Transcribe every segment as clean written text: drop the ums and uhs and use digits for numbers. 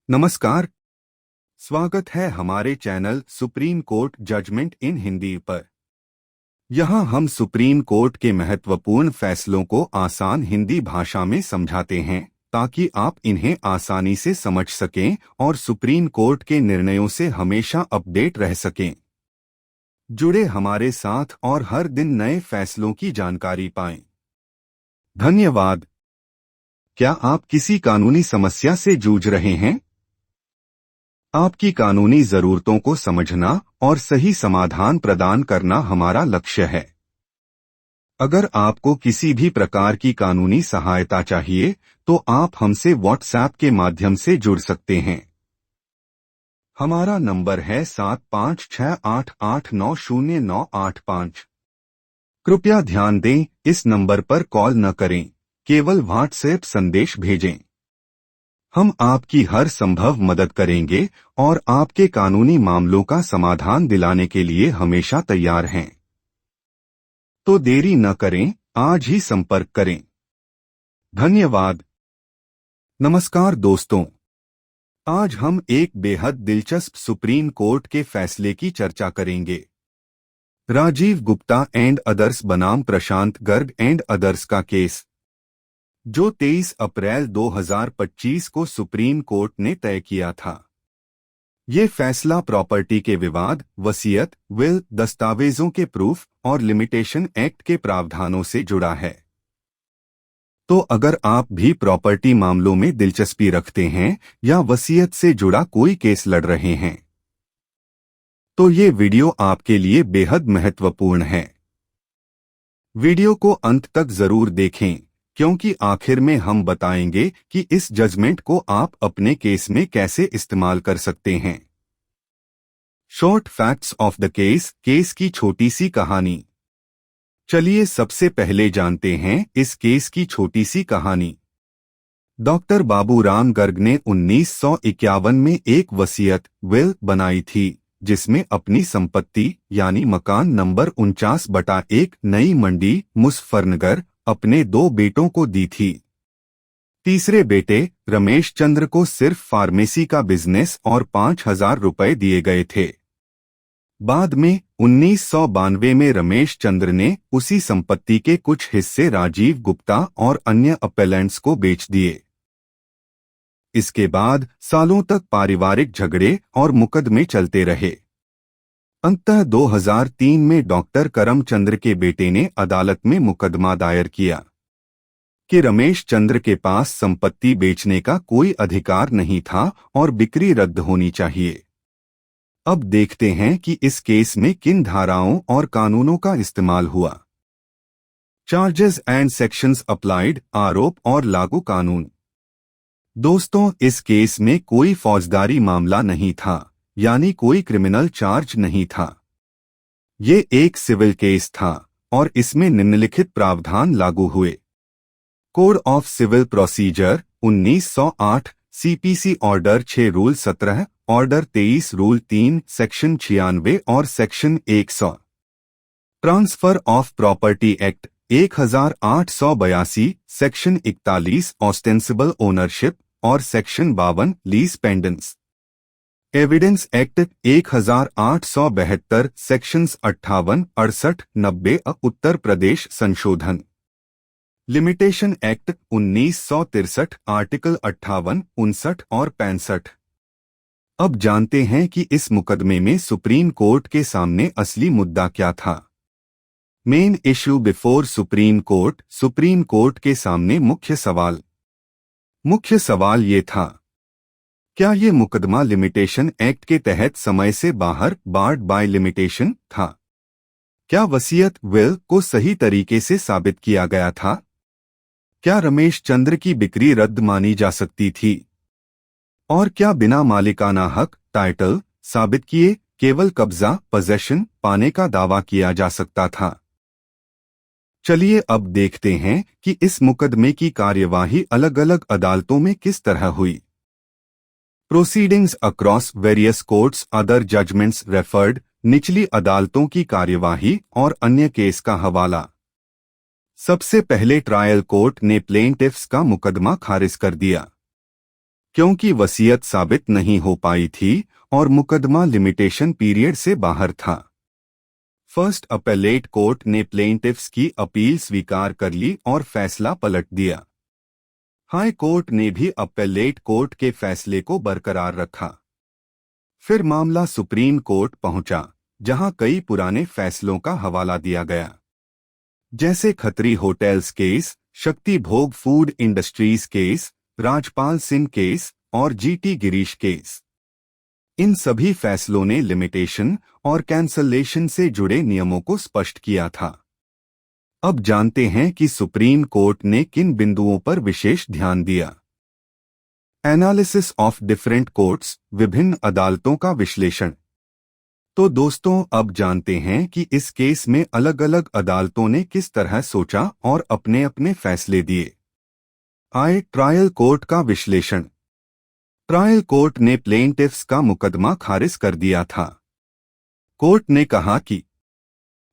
नमस्कार। स्वागत है हमारे चैनल सुप्रीम कोर्ट जजमेंट इन हिंदी पर। यहाँ हम सुप्रीम कोर्ट के महत्वपूर्ण फैसलों को आसान हिंदी भाषा में समझाते हैं ताकि आप इन्हें आसानी से समझ सकें और सुप्रीम कोर्ट के निर्णयों से हमेशा अपडेट रह सकें। जुड़े हमारे साथ और हर दिन नए फैसलों की जानकारी पाएं। धन्यवाद। क्या आप किसी कानूनी समस्या से जूझ रहे हैं? आपकी कानूनी जरूरतों को समझना और सही समाधान प्रदान करना हमारा लक्ष्य है। अगर आपको किसी भी प्रकार की कानूनी सहायता चाहिए तो आप हमसे व्हाट्सएप के माध्यम से जुड़ सकते हैं। हमारा नंबर है 7568890985। कृपया ध्यान दें, इस नंबर पर कॉल न करें, केवल व्हाट्सएप संदेश भेजें। हम आपकी हर संभव मदद करेंगे और आपके कानूनी मामलों का समाधान दिलाने के लिए हमेशा तैयार हैं। तो देरी न करें, आज ही संपर्क करें। धन्यवाद। नमस्कार दोस्तों, आज हम एक बेहद दिलचस्प सुप्रीम कोर्ट के फैसले की चर्चा करेंगे। राजीव गुप्ता एंड अदर्स बनाम प्रशांत गर्ग एंड अदर्स का केस, जो 23 अप्रैल 2025 को सुप्रीम कोर्ट ने तय किया था। ये फैसला प्रॉपर्टी के विवाद, वसीयत, विल, दस्तावेजों के प्रूफ और लिमिटेशन एक्ट के प्रावधानों से जुड़ा है। तो अगर आप भी प्रॉपर्टी मामलों में दिलचस्पी रखते हैं या वसीयत से जुड़ा कोई केस लड़ रहे हैं, तो ये वीडियो आपके लिए बेहद महत्वपूर्ण है। वीडियो को अंत तक जरूर देखें, क्योंकि आखिर में हम बताएंगे कि इस जजमेंट को आप अपने केस में कैसे इस्तेमाल कर सकते हैं। Short facts of the case, case की छोटी सी कहानी। चलिए सबसे पहले जानते हैं इस केस की छोटी सी कहानी। डॉक्टर बाबूराम गर्ग ने 1951 में एक वसीयत, विल, बनाई थी, जिसमें अपनी संपत्ति यानी मकान नंबर 49/1 नई मंडी, मुजफ्फरनगर, अपने 2 बेटों को दी थी। तीसरे बेटे रमेश चंद्र को सिर्फ फार्मेसी का बिजनेस और 5,000 रुपए दिए गए थे। बाद में 1992 में रमेश चंद्र ने उसी संपत्ति के कुछ हिस्से राजीव गुप्ता और अन्य अपेलेंट्स को बेच दिए। इसके बाद सालों तक पारिवारिक झगड़े और मुकदमे चलते रहे। अंततः 2003 में डॉक्टर करमचंद्र के बेटे ने अदालत में मुकदमा दायर किया कि रमेश चंद्र के पास संपत्ति बेचने का कोई अधिकार नहीं था और बिक्री रद्द होनी चाहिए। अब देखते हैं कि इस केस में किन धाराओं और कानूनों का इस्तेमाल हुआ। चार्जेस एंड सेक्शंस अप्लाइड, आरोप और लागू कानून। दोस्तों, इस केस में कोई फौजदारी मामला नहीं था, यानी कोई क्रिमिनल चार्ज नहीं था। ये एक सिविल केस था और इसमें निम्नलिखित प्रावधान लागू हुए। Code of civil procedure 1908, CPC order 6 rule 17, order 23 rule 3, section 96 और section 100। Transfer of property act 1882, section 41 ostensible ownership और section 52 lis pendens. Evidence act 1872, sections 58, 68, 90 Uttar Pradesh संशोधन। लिमिटेशन एक्ट 1963, आर्टिकल 58, 59 और 65। अब जानते हैं कि इस मुकदमे में सुप्रीम कोर्ट के सामने असली मुद्दा क्या था। Main issue before supreme court के सामने मुख्य सवाल ये था, क्या ये मुकदमा लिमिटेशन एक्ट के तहत समय से बाहर, बार्ड बाय लिमिटेशन था? क्या वसीयत, विल, को सही तरीके से साबित किया गया था? क्या रमेश चंद्र की बिक्री रद्द मानी जा सकती थी? और क्या बिना मालिकाना हक, टाइटल साबित किए केवल कब्जा, पोजेशन पाने का दावा किया जा सकता था? चलिए अब देखते हैं कि इस मुकदमे की कार्यवाही अलग अलग अदालतों में किस तरह हुई। Proceedings across various courts, other judgments referred. निचली अदालतों की कार्यवाही और अन्य केस का हवाला। सबसे पहले ट्रायल कोर्ट ने प्लेंटिफ्स का मुकदमा खारिज कर दिया। क्योंकि वसीयत साबित नहीं हो पाई थी और मुकदमा लिमिटेशन पीरियड से बाहर था। फर्स्ट अपेलेट कोर्ट ने प्लेंटिफ्स की अपील स्वीकार कर ली और फैसला पलट दिया। हाई कोर्ट ने भी अपेलेट कोर्ट के फैसले को बरकरार रखा। फिर मामला सुप्रीम कोर्ट पहुंचा, जहां कई पुराने फैसलों का हवाला दिया गया, जैसे खत्री होटल्स केस, शक्ति भोग food industries case, Rajpal Singh case और जीटी गिरीश केस। इन सभी फैसलों ने लिमिटेशन और कैंसलेशन से जुड़े नियमों को स्पष्ट किया था। अब जानते हैं कि सुप्रीम कोर्ट ने किन बिंदुओं पर विशेष ध्यान दिया। एनालिसिस ऑफ डिफरेंट कोर्ट्स, विभिन्न अदालतों का विश्लेषण। तो दोस्तों, अब जानते हैं कि इस केस में अलग अलग अदालतों ने किस तरह सोचा और अपने अपने फैसले दिए। आए ट्रायल कोर्ट का विश्लेषण। ट्रायल कोर्ट ने प्लेंटिफ्स का मुकदमा खारिज कर दिया था। कोर्ट ने कहा कि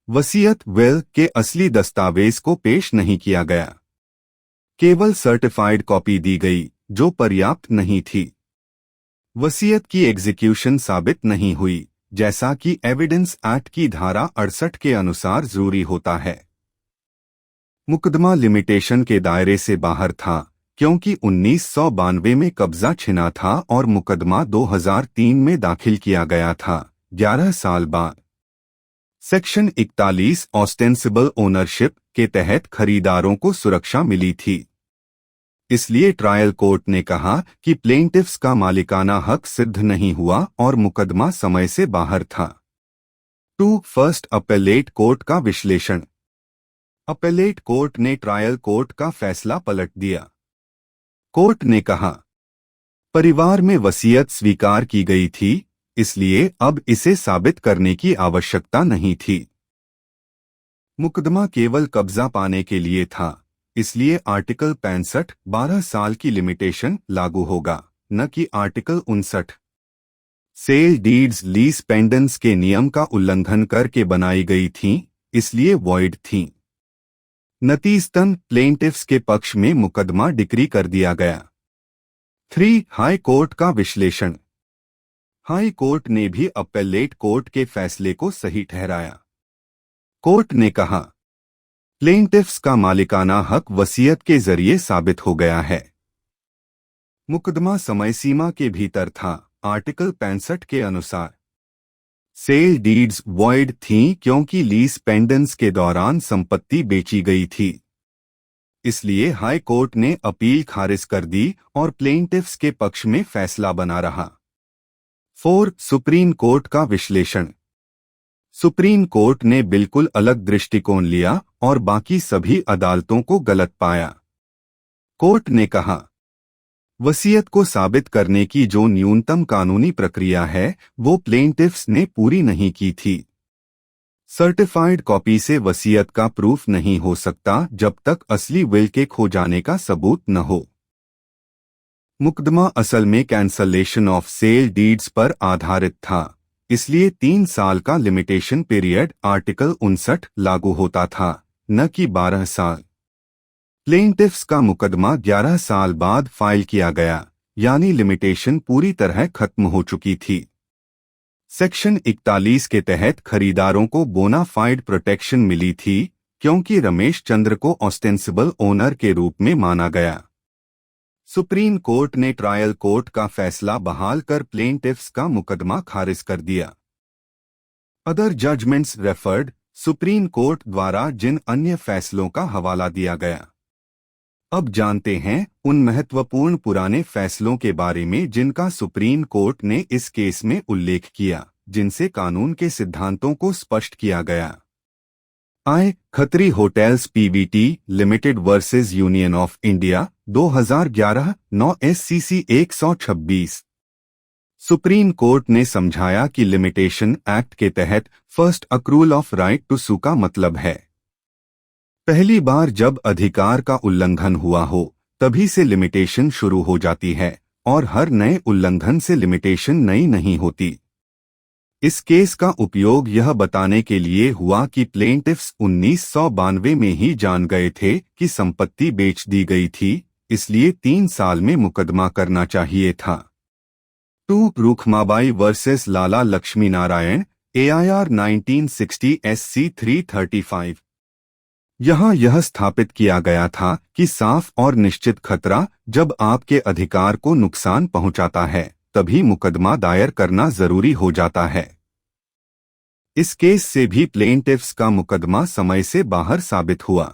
वसीयत विल के असली दस्तावेज को पेश नहीं किया गया, केवल सर्टिफाइड कॉपी दी गई जो पर्याप्त नहीं थी। वसीयत की एग्जीक्यूशन साबित नहीं हुई, जैसा कि एविडेंस एक्ट की धारा 68 के अनुसार जरूरी होता है। मुकदमा लिमिटेशन के दायरे से बाहर था, क्योंकि 1992 में कब्जा छिना था और मुकदमा 2003 में दाखिल किया गया था, 11 साल बाद। सेक्शन 41 ऑस्टेंसिबल ओनरशिप के तहत खरीदारों को सुरक्षा मिली थी। इसलिए ट्रायल कोर्ट ने कहा कि प्लेंटिफ्स का मालिकाना हक सिद्ध नहीं हुआ और मुकदमा समय से बाहर था। 2. फर्स्ट अपेलेट कोर्ट का विश्लेषण। अपेलेट कोर्ट ने ट्रायल कोर्ट का फैसला पलट दिया। कोर्ट ने कहा, परिवार में वसीयत स्वीकार की गई थी, इसलिए अब इसे साबित करने की आवश्यकता नहीं थी। मुकदमा केवल कब्जा पाने के लिए था, इसलिए आर्टिकल 65 12 साल की लिमिटेशन लागू होगा, न कि article 59। Sale deeds lis pendens के नियम का उल्लंघन करके बनाई गई थीं, इसलिए वॉइड थीं। नतीजतन प्लेंटिफ्स के पक्ष में मुकदमा डिक्री कर दिया गया। 3. हाई कोर्ट का विश्लेषण। हाई कोर्ट ने भी अपेलेट कोर्ट के फैसले को सही ठहराया। कोर्ट ने कहा, प्लेंटिफ्स का मालिकाना हक वसीयत के जरिए साबित हो गया है। मुकदमा समय सीमा के भीतर था, आर्टिकल 65 के अनुसार। सेल डीड्स वॉइड थीं क्योंकि लीज पेंडेंस के दौरान संपत्ति बेची गई थी। इसलिए हाई कोर्ट ने अपील खारिज कर दी और प्लेंटिफ्स के पक्ष में फैसला बना रहा। 4. सुप्रीम कोर्ट का विश्लेषण। सुप्रीम कोर्ट ने बिल्कुल अलग दृष्टिकोण लिया और बाकी सभी अदालतों को गलत पाया। कोर्ट ने कहा, वसीयत को साबित करने की जो न्यूनतम कानूनी प्रक्रिया है, वो प्लेंटिफ्स ने पूरी नहीं की थी। सर्टिफाइड कॉपी से वसीयत का प्रूफ नहीं हो सकता जब तक असली विल के खो जाने का सबूत न हो। मुकदमा असल में कैंसलेशन ऑफ सेल डीड्स पर आधारित था, इसलिए 3 साल का लिमिटेशन पीरियड आर्टिकल 59 लागू होता था, न कि 12 साल। प्लेंटिफ्स का मुकदमा 11 साल बाद फाइल किया गया, यानी लिमिटेशन पूरी तरह खत्म हो चुकी थी। सेक्शन 41 के तहत खरीदारों को बोनाफाइड प्रोटेक्शन मिली थी, क्योंकि रमेश चंद्र को ऑस्टेंसिबल ओनर के रूप में माना गया। सुप्रीम कोर्ट ने ट्रायल कोर्ट का फैसला बहाल कर प्लेंटिफ्स का मुकदमा खारिज कर दिया। Other judgments referred. Supreme court द्वारा जिन अन्य फैसलों का हवाला दिया गया। अब जानते हैं उन महत्वपूर्ण पुराने फैसलों के बारे में जिनका सुप्रीम कोर्ट ने इस केस में उल्लेख किया, जिनसे कानून के सिद्धांतों को स्पष्ट किया गया। आए Khatri hotels Pvt limited versus union of India 2011 9 SCC 126। Supreme court ने समझाया कि लिमिटेशन एक्ट के तहत फर्स्ट अक्रूल ऑफ राइट टू सू का मतलब है पहली बार जब अधिकार का उल्लंघन हुआ हो तभी से लिमिटेशन शुरू हो जाती है और हर नए उल्लंघन से लिमिटेशन नई नहीं होती। इस केस का उपयोग यह बताने के लिए हुआ कि प्लेंटिफ्स 1992 में ही जान गए थे कि संपत्ति बेच दी गई थी, इसलिए 3 साल में मुकदमा करना चाहिए था। 2 रुखमाबाई वर्सेस लाला लक्ष्मी नारायण AIR 1960 SC 335। यहाँ यह स्थापित किया गया था कि साफ और निश्चित खतरा जब आपके अधिकार को नुकसान पहुंचाता है तभी मुकदमा दायर करना जरूरी हो जाता है। इस केस से भी प्लेंटिफ्स का मुकदमा समय से बाहर साबित हुआ।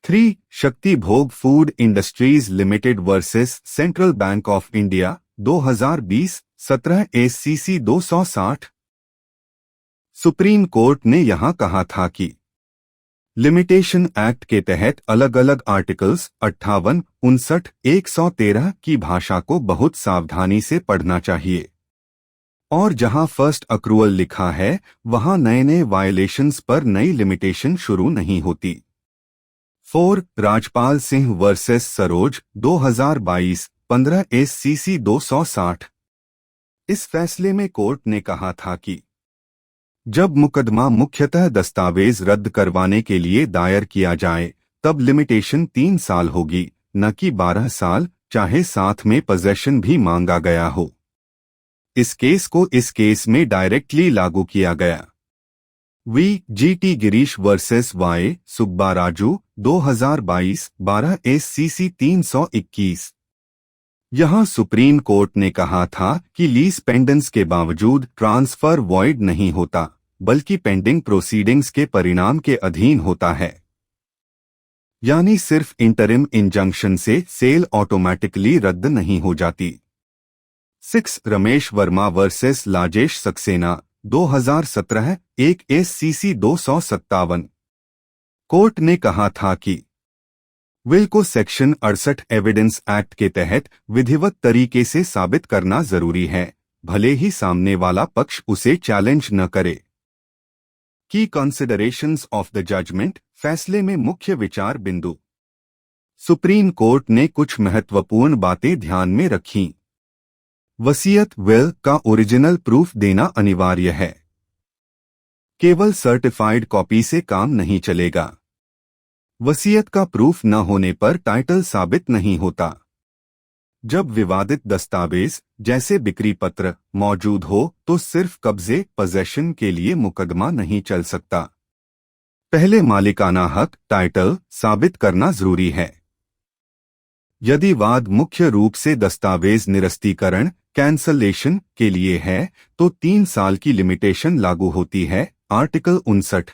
3 शक्ति भोग food industries limited versus central bank of India 2020 17 ACC 260। Supreme court ने यहां कहा था कि लिमिटेशन एक्ट के तहत अलग अलग आर्टिकल्स 58, 59, 113 की भाषा को बहुत सावधानी से पढ़ना चाहिए और जहां फर्स्ट अक्रूवल लिखा है वहां नए नए वायलेशंस पर नई लिमिटेशन शुरू नहीं होती। 4 राजपाल सिंह वर्सेस सरोज 2022 15 ACC 260। इस फैसले में कोर्ट ने कहा था कि जब मुकदमा मुख्यतः दस्तावेज रद्द करवाने के लिए दायर किया जाए तब लिमिटेशन 3 साल होगी, न कि 12 साल, चाहे साथ में पोजेशन भी मांगा गया हो। इस केस को इस केस में डायरेक्टली लागू किया गया। VGT Girish versus Y Subba Raju 2022 12 ACC 321। यहां सुप्रीम कोर्ट ने कहा था कि लीज पेंडेंस के बावजूद ट्रांसफर वॉइड नहीं होता बल्कि पेंडिंग प्रोसीडिंग्स के परिणाम के अधीन होता है, यानी सिर्फ इंटरिम इंजंक्शन से सेल ऑटोमेटिकली रद्द नहीं हो जाती। 6 Ramesh Verma versus Lajesh Saxena 2017 1 ACC 257। Court ने कहा था कि विल को सेक्शन 68 एविडेंस एक्ट के तहत विधिवत तरीके से साबित करना जरूरी है, भले ही सामने वाला पक्ष उसे चैलेंज न करे। की कंसिडरेशंस ऑफ द जजमेंट, फैसले में मुख्य विचार बिंदु। सुप्रीम कोर्ट ने कुछ महत्वपूर्ण बातें ध्यान में रखीं। वसीयत विल का ओरिजिनल प्रूफ देना अनिवार्य है, केवल सर्टिफाइड कॉपी से काम नहीं चलेगा। वसीयत का प्रूफ न होने पर टाइटल साबित नहीं होता। जब विवादित दस्तावेज जैसे बिक्री पत्र मौजूद हो तो सिर्फ कब्जे पोजेशन के लिए मुकदमा नहीं चल सकता। पहले मालिकाना हक टाइटल साबित करना जरूरी है। यदि वाद मुख्य रूप से दस्तावेज निरस्तीकरण कैंसलेशन के लिए है तो 3 साल की लिमिटेशन लागू होती है। आर्टिकल 59।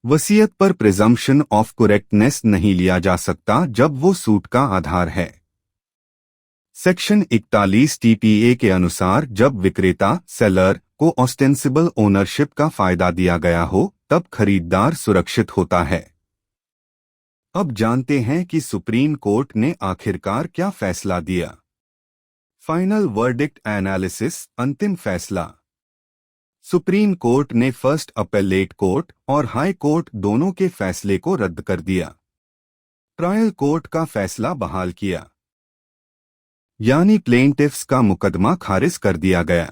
वसीयत पर प्रिजम्पशन ऑफ करेक्टनेस नहीं लिया जा सकता जब वो सूट का आधार है। सेक्शन 41 TPA के अनुसार जब विक्रेता सेलर को ऑस्टेंसिबल ओनरशिप का फायदा दिया गया हो तब खरीदार सुरक्षित होता है। अब जानते हैं कि सुप्रीम कोर्ट ने आखिरकार क्या फैसला दिया। फाइनल वर्डिक्ट एनालिसिस, अंतिम फैसला। सुप्रीम कोर्ट ने फर्स्ट अपेलेट कोर्ट और हाई कोर्ट दोनों के फैसले को रद्द कर दिया। ट्रायल कोर्ट का फैसला बहाल किया, यानी प्लेंटिफ्स का मुकदमा खारिज कर दिया गया।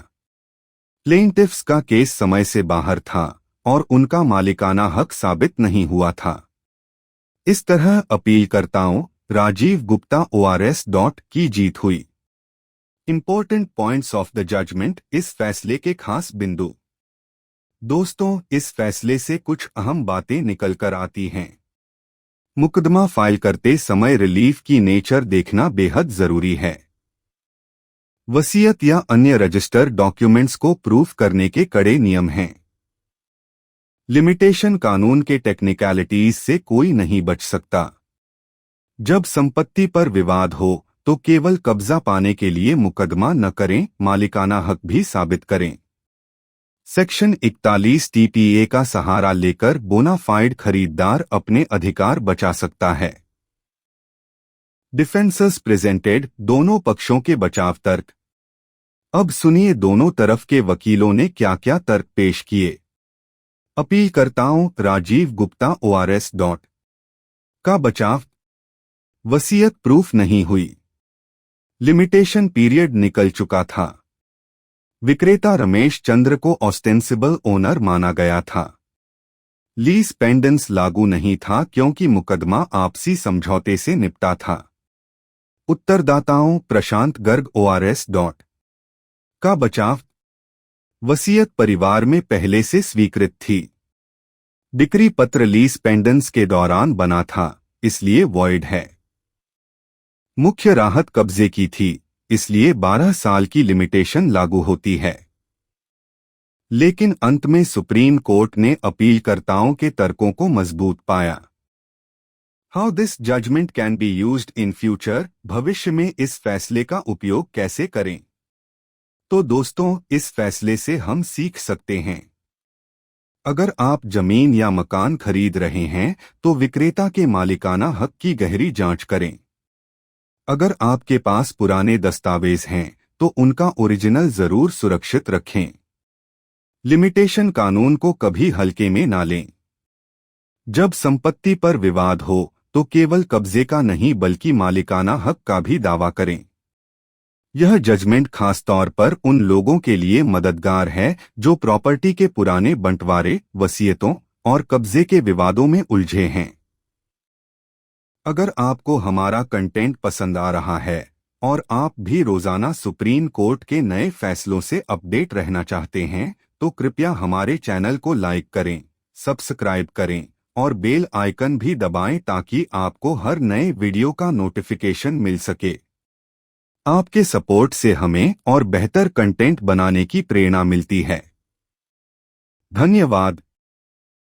प्लेंटिफ्स का केस समय से बाहर था और उनका मालिकाना हक साबित नहीं हुआ था। इस तरह अपीलकर्ताओं राजीव गुप्ता ORS. की जीत हुई। Important points of the judgment, इस फैसले के खास बिंदु। दोस्तों, इस फैसले से कुछ अहम बातें निकल कर आती हैं। मुकदमा फाइल करते समय रिलीफ की नेचर देखना बेहद जरूरी है। वसीयत या अन्य रजिस्टर डॉक्यूमेंट्स को प्रूफ करने के कड़े नियम हैं। लिमिटेशन कानून के टेक्निकलिटीज से कोई नहीं बच सकता। जब संपत्ति पर विवाद हो तो केवल कब्जा पाने के लिए मुकदमा न करें, मालिकाना हक भी साबित करें। सेक्शन 41 TPA का सहारा लेकर बोनाफाइड खरीदार अपने अधिकार बचा सकता है। डिफेंसेस प्रेजेंटेड, दोनों पक्षों के बचाव तर्क। अब सुनिए दोनों तरफ के वकीलों ने क्या क्या तर्क पेश किए। अपीलकर्ताओं राजीव गुप्ता ORS. का बचाव। वसीयत प्रूफ नहीं हुई, लिमिटेशन पीरियड निकल चुका था। विक्रेता रमेश चंद्र को ऑस्टेंसिबल ओनर माना गया था। लीज पेंडेंस लागू नहीं था क्योंकि मुकदमा आपसी समझौते से निपटा था। उत्तरदाताओं प्रशांत गर्ग ORS. का बचाव। वसीयत परिवार में पहले से स्वीकृत थी। डिक्री पत्र लीज पेंडेंस के दौरान बना था, इसलिए वॉइड है। मुख्य राहत कब्जे की थी, इसलिए 12 साल की लिमिटेशन लागू होती है। लेकिन अंत में सुप्रीम कोर्ट ने अपीलकर्ताओं के तर्कों को मजबूत पाया। How this judgment can be used in future, भविष्य में इस फैसले का उपयोग कैसे करें। तो दोस्तों, इस फैसले से हम सीख सकते हैं। अगर आप जमीन या मकान खरीद रहे हैं तो विक्रेता के मालिकाना हक की गहरी जांच करें। अगर आपके पास पुराने दस्तावेज हैं तो उनका ओरिजिनल जरूर सुरक्षित रखें। लिमिटेशन कानून को कभी हल्के में ना लें। जब संपत्ति पर विवाद हो तो केवल कब्जे का नहीं बल्कि मालिकाना हक का भी दावा करें। यह जजमेंट खास तौर पर उन लोगों के लिए मददगार है जो प्रॉपर्टी के पुराने बंटवारे, वसीयतों और कब्जे के विवादों में उलझे हैं। अगर आपको हमारा कंटेंट पसंद आ रहा है और आप भी रोजाना सुप्रीम कोर्ट के नए फैसलों से अपडेट रहना चाहते हैं तो कृपया हमारे चैनल को लाइक करें, सब्सक्राइब करें और बेल आइकन भी दबाएं ताकि आपको हर नए वीडियो का नोटिफिकेशन मिल सके। आपके सपोर्ट से हमें और बेहतर कंटेंट बनाने की प्रेरणा मिलती है। धन्यवाद।